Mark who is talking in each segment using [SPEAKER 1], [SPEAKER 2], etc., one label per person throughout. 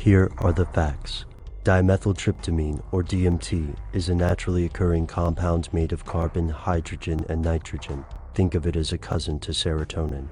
[SPEAKER 1] Here are the facts. Dimethyltryptamine, or DMT, is a naturally occurring compound made of carbon, hydrogen, and nitrogen. Think of it as a cousin to serotonin.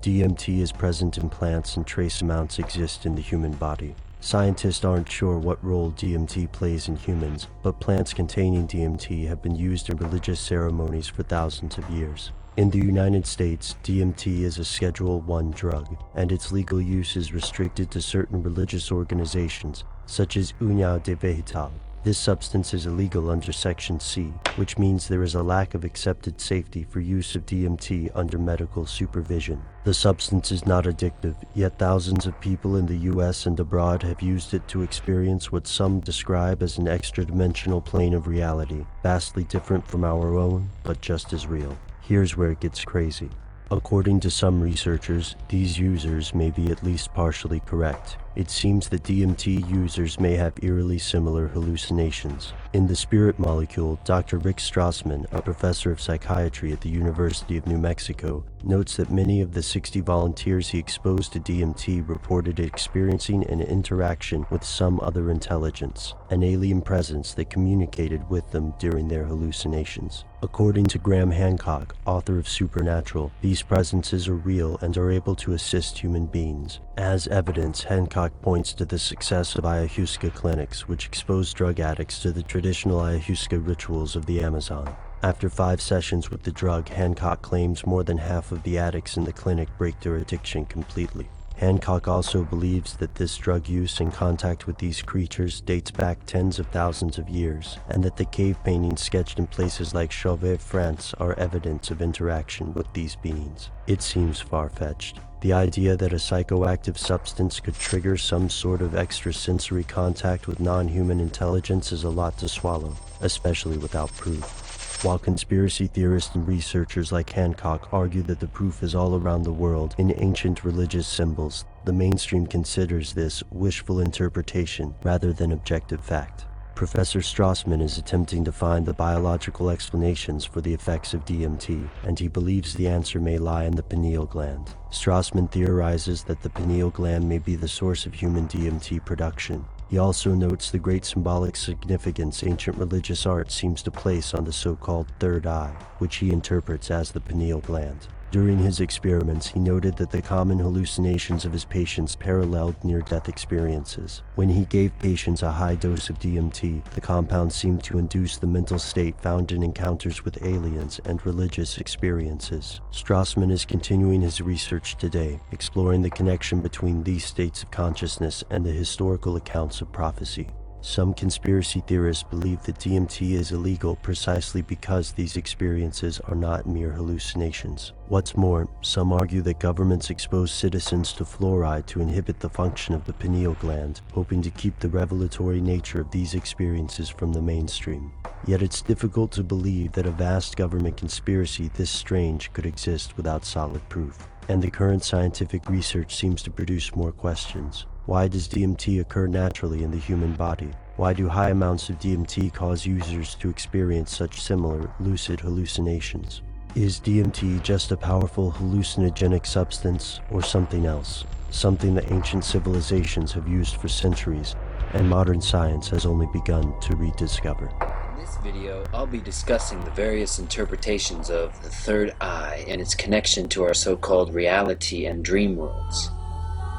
[SPEAKER 1] DMT is present in plants and trace amounts exist in the human body. Scientists aren't sure what role DMT plays in humans, but plants containing DMT have been used in religious ceremonies for thousands of years. In the United States, DMT is a Schedule I drug, and its legal use is restricted to certain religious organizations, such as União de Vegetal. This substance is illegal under Section C, which means there is a lack of accepted safety for use of DMT under medical supervision. The substance is not addictive, yet thousands of people in the US and abroad have used it to experience what some describe as an extra-dimensional plane of reality, vastly different from our own, but just as real. Here's where it gets crazy. According to some researchers, these users may be at least partially correct. It seems that DMT users may have eerily similar hallucinations. In The Spirit Molecule, Dr. Rick Strassman, a professor of psychiatry at the University of New Mexico, notes that many of the 60 volunteers he exposed to DMT reported experiencing an interaction with some other intelligence, an alien presence that communicated with them during their hallucinations. According to Graham Hancock, author of Supernatural, these presences are real and are able to assist human beings. As evidence, Hancock points to the success of ayahuasca clinics, which expose drug addicts to the traditional ayahuasca rituals of the Amazon. After 5 sessions with the drug, Hancock claims more than half of the addicts in the clinic break their addiction completely. Hancock also believes that this drug use and contact with these creatures dates back tens of thousands of years, and that the cave paintings sketched in places like Chauvet, France, are evidence of interaction with these beings. It seems far-fetched. The idea that a psychoactive substance could trigger some sort of extrasensory contact with non-human intelligence is a lot to swallow, especially without proof. While conspiracy theorists and researchers like Hancock argue that the proof is all around the world in ancient religious symbols, the mainstream considers this wishful interpretation rather than objective fact. Professor Strassman is attempting to find the biological explanations for the effects of DMT, and he believes the answer may lie in the pineal gland. Strassman theorizes that the pineal gland may be the source of human DMT production. He also notes the great symbolic significance ancient religious art seems to place on the so-called third eye, which he interprets as the pineal gland. During his experiments, he noted that the common hallucinations of his patients paralleled near-death experiences. When he gave patients a high dose of DMT, the compound seemed to induce the mental state found in encounters with aliens and religious experiences. Strassman is continuing his research today, exploring the connection between these states of consciousness and the historical accounts of prophecy. Some conspiracy theorists believe that DMT is illegal precisely because these experiences are not mere hallucinations. What's more, some argue that governments expose citizens to fluoride to inhibit the function of the pineal gland, hoping to keep the revelatory nature of these experiences from the mainstream. Yet it's difficult to believe that a vast government conspiracy this strange could exist without solid proof. And the current scientific research seems to produce more questions. Why does DMT occur naturally in the human body? Why do high amounts of DMT cause users to experience such similar lucid hallucinations? Is DMT just a powerful hallucinogenic substance or something else? Something that ancient civilizations have used for centuries and modern science has only begun to rediscover.
[SPEAKER 2] In this video, I'll be discussing the various interpretations of the third eye and its connection to our so-called reality and dream worlds.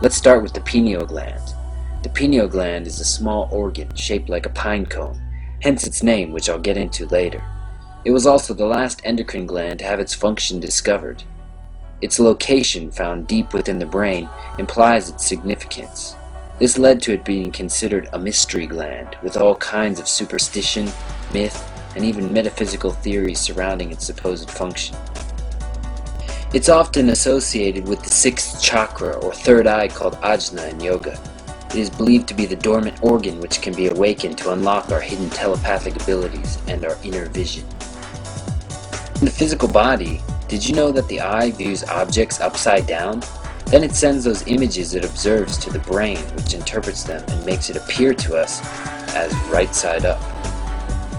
[SPEAKER 2] Let's start with the pineal gland. The pineal gland is a small organ shaped like a pine cone, hence its name, which I'll get into later. It was also the last endocrine gland to have its function discovered. Its location, found deep within the brain, implies its significance. This led to it being considered a mystery gland, with all kinds of superstition, myth, and even metaphysical theories surrounding its supposed function. It's often associated with the sixth chakra or third eye called ajna in yoga. It is believed to be the dormant organ which can be awakened to unlock our hidden telepathic abilities and our inner vision. In the physical body, did you know that the eye views objects upside down? Then it sends those images it observes to the brain, which interprets them and makes it appear to us as right side up.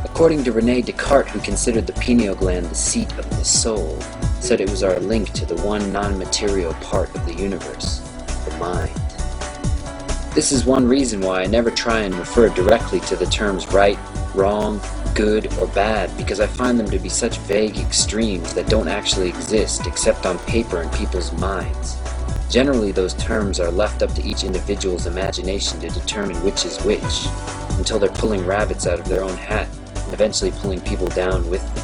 [SPEAKER 2] According to René Descartes, who considered the pineal gland the seat of the soul, said it was our link to the one non-material part of the universe, the mind. This is one reason why I never try and refer directly to the terms right, wrong, good, or bad, because I find them to be such vague extremes that don't actually exist except on paper in people's minds. Generally, those terms are left up to each individual's imagination to determine which is which, until they're pulling rabbits out of their own hat and eventually pulling people down with them.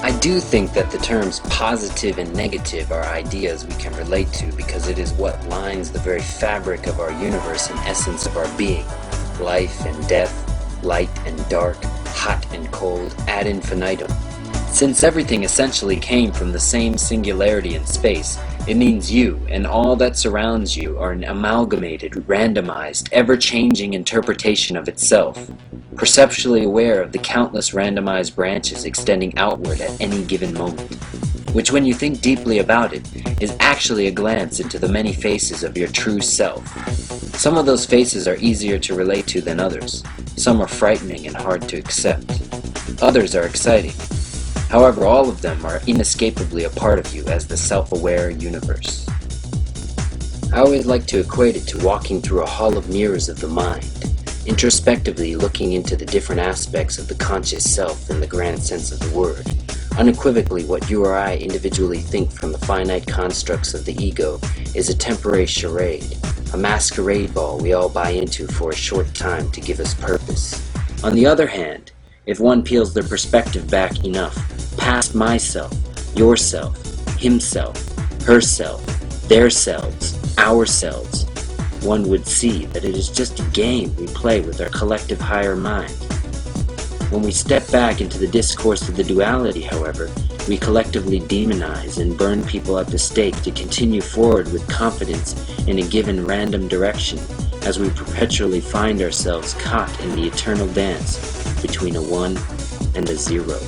[SPEAKER 2] I do think that the terms positive and negative are ideas we can relate to because it is what lines the very fabric of our universe and essence of our being. Life and death, light and dark, hot and cold, ad infinitum. Since everything essentially came from the same singularity in space, it means you and all that surrounds you are an amalgamated, randomized, ever-changing interpretation of itself, perceptually aware of the countless randomized branches extending outward at any given moment, which when you think deeply about it, is actually a glance into the many faces of your true self. Some of those faces are easier to relate to than others. Some are frightening and hard to accept. Others are exciting. However, all of them are inescapably a part of you as the self-aware universe. I always like to equate it to walking through a hall of mirrors of the mind, introspectively looking into the different aspects of the conscious self in the grand sense of the word. Unequivocally, what you or I individually think from the finite constructs of the ego is a temporary charade, a masquerade ball we all buy into for a short time to give us purpose. On the other hand, if one peels their perspective back enough, past myself, yourself, himself, herself, their selves, ourselves, one would see that it is just a game we play with our collective higher mind. When we step back into the discourse of the duality, however, we collectively demonize and burn people at the stake to continue forward with confidence in a given random direction, as we perpetually find ourselves caught in the eternal dance between a 1 and a 0.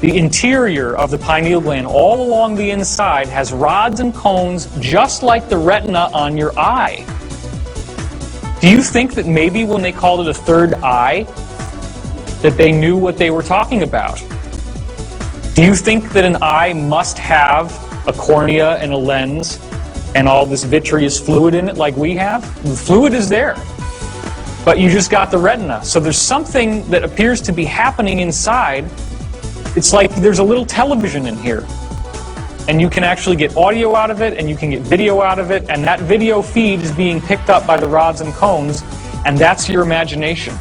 [SPEAKER 3] The interior of the pineal gland, all along the inside, has rods and cones just like the retina on your eye. Do you think that maybe when they called it a third eye, that they knew what they were talking about? Do you think that an eye must have a cornea and a lens and all this vitreous fluid in it like we have? The fluid is there, but you just got the retina. So there's something that appears to be happening inside. It's like there's a little television in here, and you can actually get audio out of it, and you can get video out of it, and that video feed is being picked up by the rods and cones, and that's your imagination.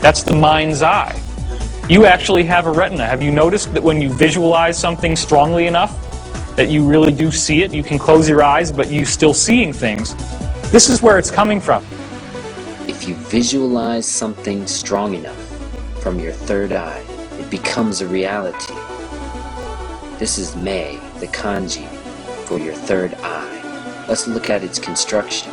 [SPEAKER 3] That's the mind's eye. You actually have a retina. Have you noticed that when you visualize something strongly enough, that you really do see it? You can close your eyes, but you're still seeing things. This is where it's coming from.
[SPEAKER 2] If you visualize something strong enough from your third eye, it becomes a reality. This is Mei, the kanji, for your third eye. Let's look at its construction.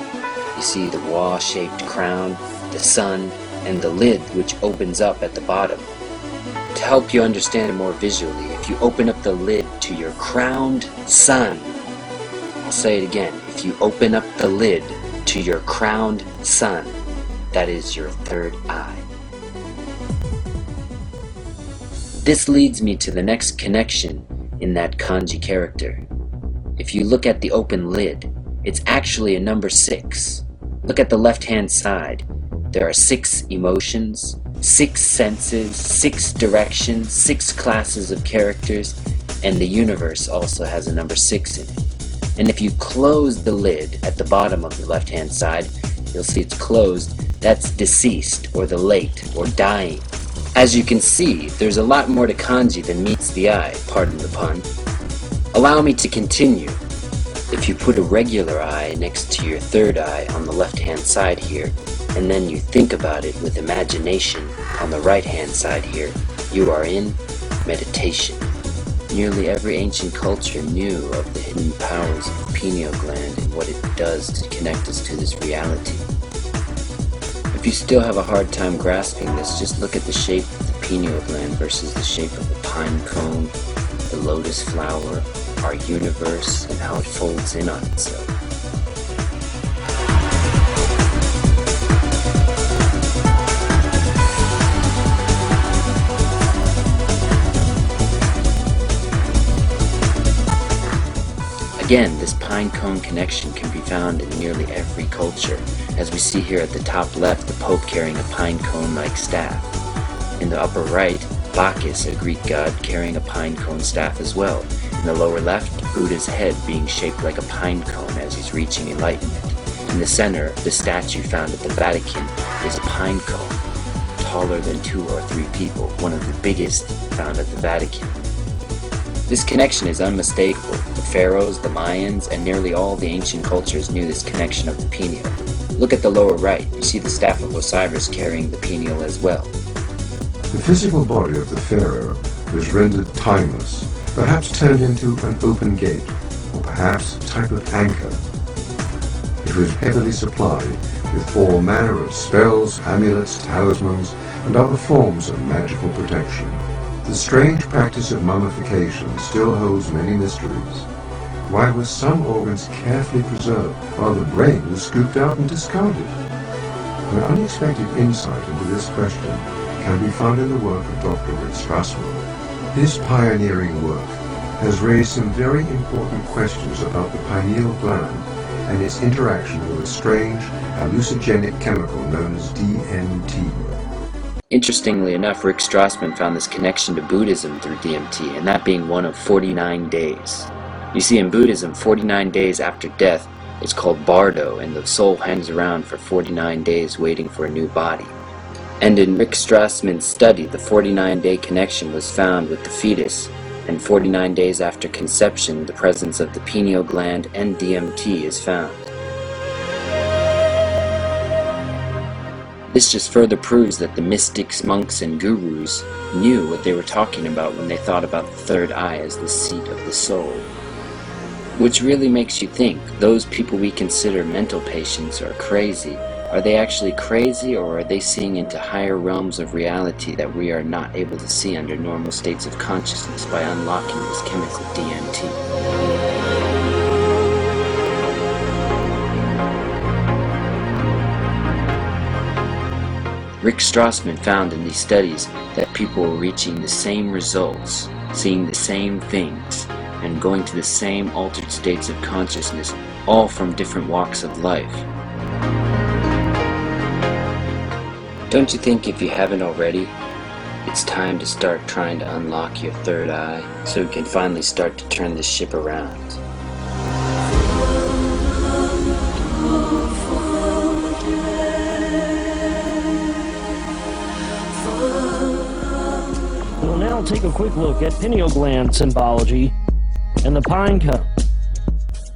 [SPEAKER 2] You see the wall-shaped crown, the sun, and the lid which opens up at the bottom. To help you understand it more visually, if you open up the lid to your crowned sun, I'll say it again, if you open up the lid to your crowned sun, that is your third eye. This leads me to the next connection in that kanji character. If you look at the open lid, it's actually a number 6. Look at the left-hand side. There are 6 emotions, 6 senses, 6 directions, 6 classes of characters, and the universe also has a number 6 in it. And if you close the lid at the bottom of the left-hand side, you'll see it's closed. That's deceased, or the late, or dying. As you can see, there's a lot more to kanji than meets the eye, pardon the pun. Allow me to continue. If you put a regular eye next to your third eye on the left-hand side here, and then you think about it with imagination on the right-hand side here, you are in meditation. Nearly every ancient culture knew of the hidden powers of the pineal gland and what it does to connect us to this reality. If you still have a hard time grasping this, just look at the shape of the pineal gland versus the shape of a pine cone, the lotus flower, our universe, and how it folds in on itself. Again, this pine cone connection can be found in nearly every culture, as we see here at the top left, the Pope carrying a pine cone-like staff. In the upper right, Bacchus, a Greek god, carrying a pine cone staff as well. In the lower left, Buddha's head being shaped like a pine cone as he's reaching enlightenment. In the center, the statue found at the Vatican is a pine cone, taller than 2 or 3 people, one of the biggest found at the Vatican. This connection is unmistakable. The pharaohs, the Mayans, and nearly all the ancient cultures knew this connection of the pineal. Look at the lower right. You see the staff of Osiris carrying the pineal as well.
[SPEAKER 4] The physical body of the pharaoh was rendered timeless, perhaps turned into an open gate, or perhaps a type of anchor. It was heavily supplied with all manner of spells, amulets, talismans, and other forms of magical protection. The strange practice of mummification still holds many mysteries. Why were some organs carefully preserved while the brain was scooped out and discarded? An unexpected insight into this question can be found in the work of Dr. Rick Strassman. His pioneering work has raised some very important questions about the pineal gland and its interaction with a strange hallucinogenic chemical known as DMT.
[SPEAKER 2] Interestingly enough, Rick Strassman found this connection to Buddhism through DMT, and that being one of 49 days. You see, in Buddhism, 49 days after death is called bardo, and the soul hangs around for 49 days waiting for a new body. And in Rick Strassman's study, the 49-day connection was found with the fetus, and 49 days after conception, the presence of the pineal gland and DMT is found. This just further proves that the mystics, monks, and gurus knew what they were talking about when they thought about the third eye as the seat of the soul. Which really makes you think, those people we consider mental patients are crazy. Are they actually crazy, or are they seeing into higher realms of reality that we are not able to see under normal states of consciousness by unlocking this chemical DMT? Rick Strassman found in these studies that people were reaching the same results, seeing the same things, and going to the same altered states of consciousness, all from different walks of life. Don't you think, if you haven't already, it's time to start trying to unlock your third eye so we can finally start to turn this ship around?
[SPEAKER 5] We'll now take a quick look at pineal gland symbology and the pine cone.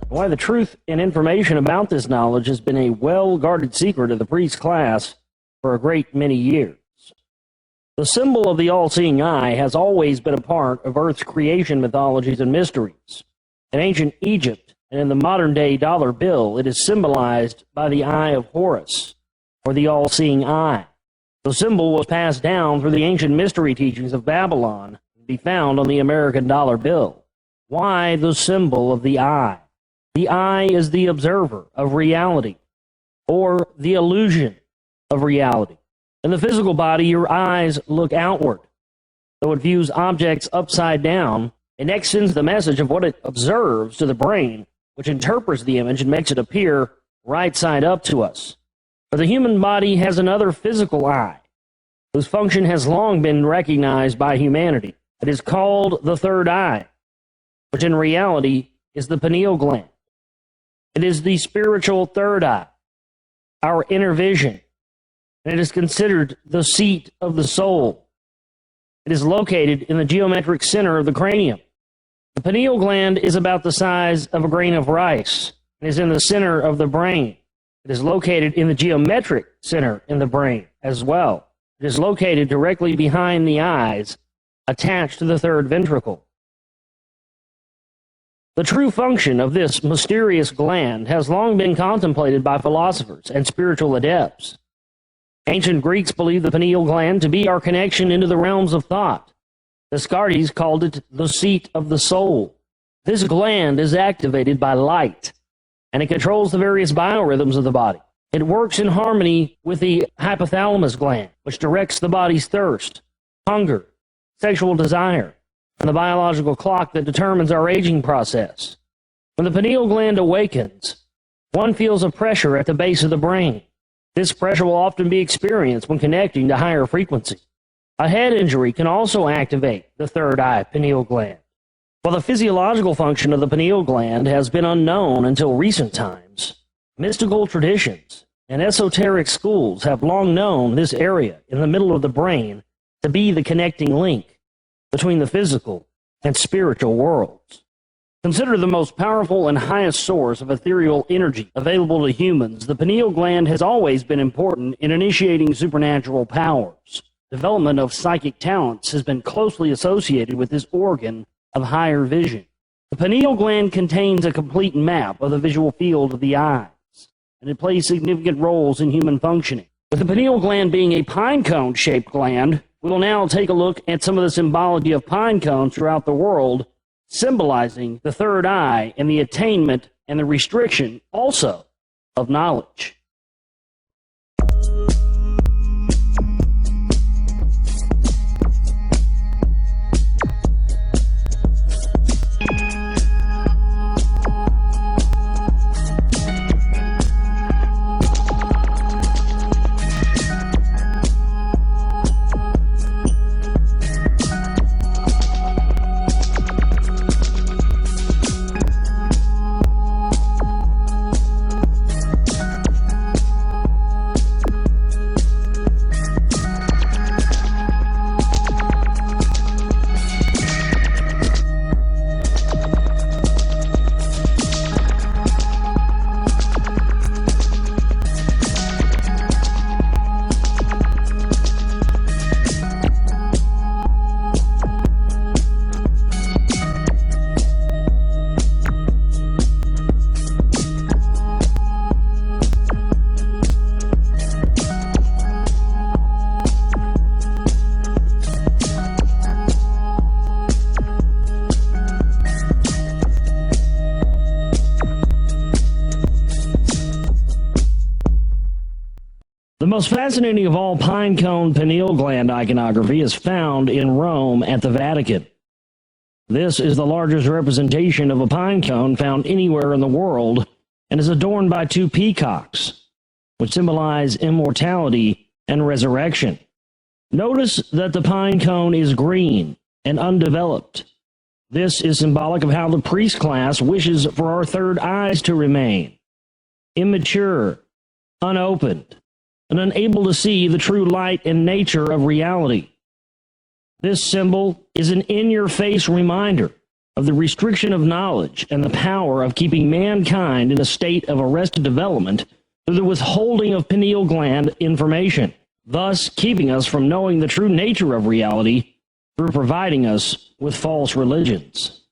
[SPEAKER 5] Why the truth and information about this knowledge has been a well-guarded secret of the priest class for a great many years. The symbol of the all-seeing eye has always been a part of Earth's creation mythologies and mysteries. In ancient Egypt and in the modern-day dollar bill, it is symbolized by the eye of Horus, or the all-seeing eye. The symbol was passed down through the ancient mystery teachings of Babylon and be found on the American dollar bill. Why the symbol of the eye? The eye is the observer of reality, or the illusion of reality. In the physical body, your eyes look outward. Though it views objects upside down, it next sends the message of what it observes to the brain, which interprets the image and makes it appear right side up to us. For the human body has another physical eye, whose function has long been recognized by humanity. It is called the third eye, which in reality is the pineal gland. It is the spiritual third eye, our inner vision, and it is considered the seat of the soul. It is located in the geometric center of the cranium. The pineal gland is about the size of a grain of rice and is in the center of the brain. It is located in the geometric center in the brain as well. It is located directly behind the eyes, attached to the third ventricle. The true function of this mysterious gland has long been contemplated by philosophers and spiritual adepts. Ancient Greeks believed the pineal gland to be our connection into the realms of thought. The Decalcify called it the seat of the soul. This gland is activated by light, and it controls the various biorhythms of the body. It works in harmony with the hypothalamus gland, which directs the body's thirst, hunger, sexual desire, and the biological clock that determines our aging process. When the pineal gland awakens, one feels a pressure at the base of the brain. This pressure will often be experienced when connecting to higher frequency. A head injury can also activate the third eye pineal gland. While the physiological function of the pineal gland has been unknown until recent times, mystical traditions and esoteric schools have long known this area in the middle of the brain to be the connecting link between the physical and spiritual worlds. Considered the most powerful and highest source of ethereal energy available to humans, the pineal gland has always been important in initiating supernatural powers. Development of psychic talents has been closely associated with this organ of higher vision. The pineal gland contains a complete map of the visual field of the eyes, and it plays significant roles in human functioning. With the pineal gland being a pine cone-shaped gland, we will now take a look at some of the symbology of pine cones throughout the world, symbolizing the third eye and the attainment and the restriction also of knowledge. The most fascinating of all pine cone pineal gland iconography is found in Rome at the Vatican. This is the largest representation of a pine cone found anywhere in the world and is adorned by two peacocks, which symbolize immortality and resurrection. Notice that the pine cone is green and undeveloped. This is symbolic of how the priest class wishes for our third eyes to remain, immature, unopened, and unable to see the true light and nature of reality. This symbol is an in-your-face reminder of the restriction of knowledge and the power of keeping mankind in a state of arrested development through the withholding of pineal gland information, thus keeping us from knowing the true nature of reality through providing us with false religions.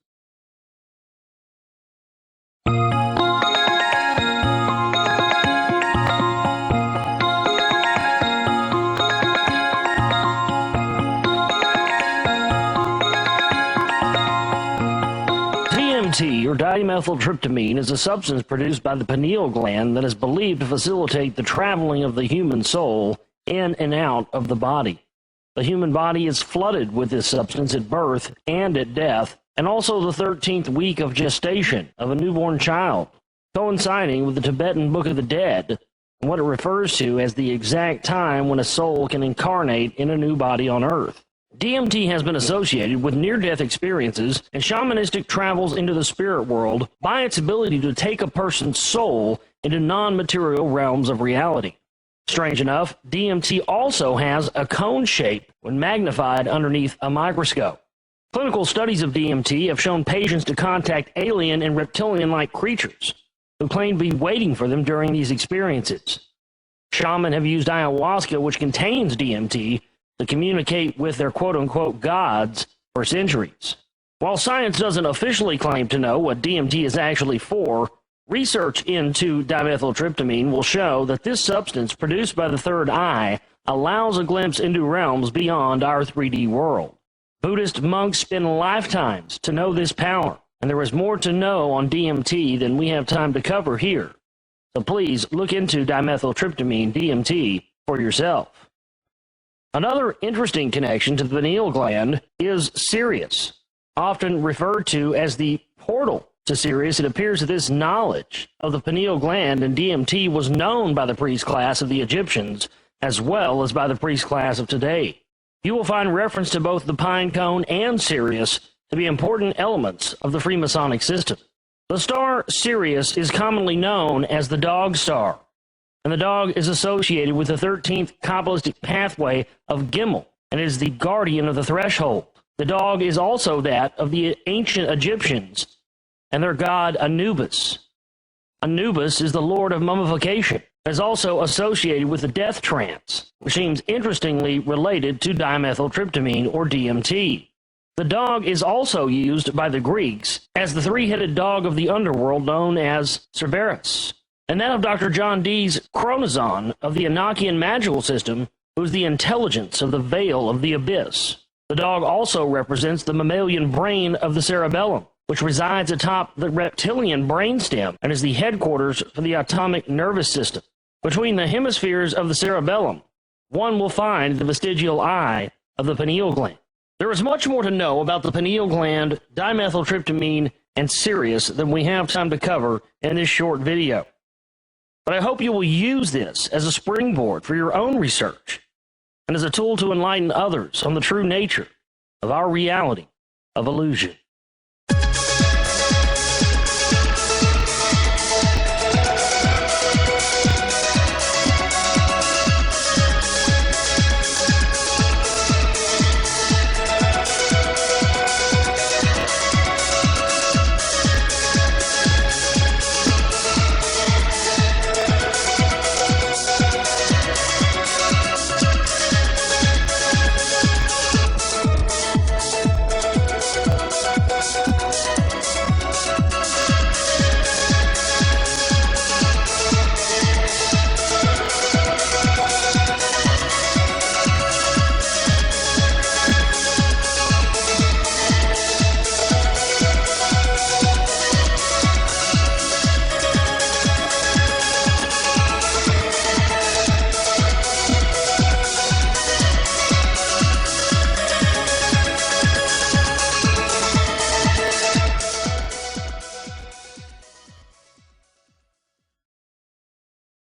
[SPEAKER 5] DMT, or dimethyltryptamine, is a substance produced by the pineal gland that is believed to facilitate the traveling of the human soul in and out of the body. The human body is flooded with this substance at birth and at death, and also the 13th week of gestation of a newborn child, coinciding with the Tibetan Book of the Dead, and what it refers to as the exact time when a soul can incarnate in a new body on earth. DMT has been associated with near-death experiences and shamanistic travels into the spirit world by its ability to take a person's soul into non-material realms of reality. Strange enough, DMT also has a cone shape when magnified underneath a microscope. Clinical studies of DMT have shown patients to contact alien and reptilian-like creatures who claim to be waiting for them during these experiences. Shamans have used ayahuasca, which contains DMT, to communicate with their quote-unquote gods for centuries. While science doesn't officially claim to know what DMT is actually for, research into dimethyltryptamine will show that this substance produced by the third eye allows a glimpse into realms beyond our 3D world. Buddhist monks spend lifetimes to know this power, and there is more to know on DMT than we have time to cover here. So please look into dimethyltryptamine, DMT, for yourself. Another interesting connection to the pineal gland is Sirius. Often referred to as the portal to Sirius, it appears that this knowledge of the pineal gland and DMT was known by the priest class of the Egyptians as well as by the priest class of today. You will find reference to both the pine cone and Sirius to be important elements of the Freemasonic system. The star Sirius is commonly known as the dog star, and the dog is associated with the 13th Kabbalistic pathway of Gimel and is the guardian of the threshold. The dog is also that of the ancient Egyptians and their god Anubis. Anubis is the lord of mummification. It is also associated with the death trance, which seems interestingly related to dimethyltryptamine or DMT. The dog is also used by the Greeks as the three-headed dog of the underworld known as Cerberus, and that of Dr. John Dee's chronozon of the Enochian magical system, who is the intelligence of the veil of the abyss. The dog also represents the mammalian brain of the cerebellum, which resides atop the reptilian brainstem and is the headquarters for the autonomic nervous system. Between the hemispheres of the cerebellum, one will find the vestigial eye of the pineal gland. There is much more to know about the pineal gland, dimethyltryptamine, and Sirius than we have time to cover in this short video. But I hope you will use this as a springboard for your own research and as a tool to enlighten others on the true nature of our reality of illusion.